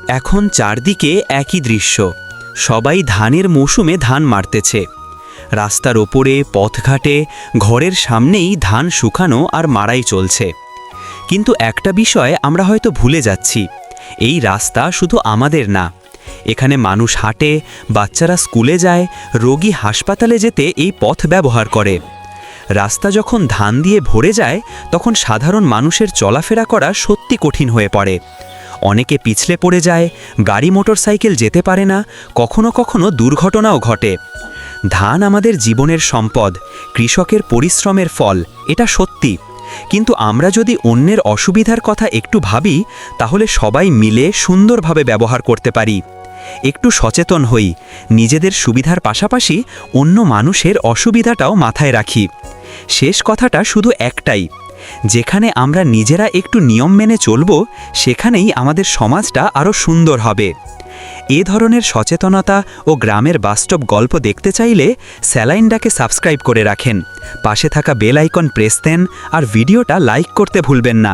এখন চারদিকে একই দৃশ্য। সবাই ধানের মৌসুমে ধান মারতেছে। রাস্তার ওপরে, পথঘাটে, ঘরের সামনেই ধান শুকানো আর মাড়াই চলছে। কিন্তু একটা বিষয় আমরা হয়তো ভুলে যাচ্ছি, এই রাস্তা শুধু আমাদের না। এখানে মানুষ হাঁটে, বাচ্চারা স্কুলে যায়, রোগী হাসপাতালে যেতে এই পথ ব্যবহার করে। রাস্তা যখন ধান দিয়ে ভরে যায় তখন সাধারণ মানুষের চলাফেরা করা সত্যি কঠিন হয়ে পড়ে। অনেকে পিছলে পড়ে যায়, গাড়ি মোটরসাইকেল যেতে পারে না, কখনো কখনো দুর্ঘটনাও ঘটে। ধান আমাদের জীবনের সম্পদ, কৃষকের পরিশ্রমের ফল, এটা সত্যি। কিন্তু আমরা যদি অন্যের অসুবিধার কথা একটু ভাবি, তাহলে সবাই মিলে সুন্দরভাবে ব্যবহার করতে পারি। একটু সচেতন হই, নিজেদের সুবিধার পাশাপাশি অন্য মানুষের অসুবিধাটাও মাথায় রাখি। শেষ কথাটা শুধু একটাই, যেখানে আমরা নিজেরা একটু নিয়ম মেনে চলব, সেখানেই আমাদের সমাজটা আরও সুন্দর হবে। এ ধরনের সচেতনতা ও গ্রামের বাস্তব গল্প দেখতে চাইলে স্যালাইনডাকে সাবস্ক্রাইব করে রাখেন, পাশে থাকা বেল আইকন প্রেস দেন আর ভিডিওটা লাইক করতে ভুলবেন না।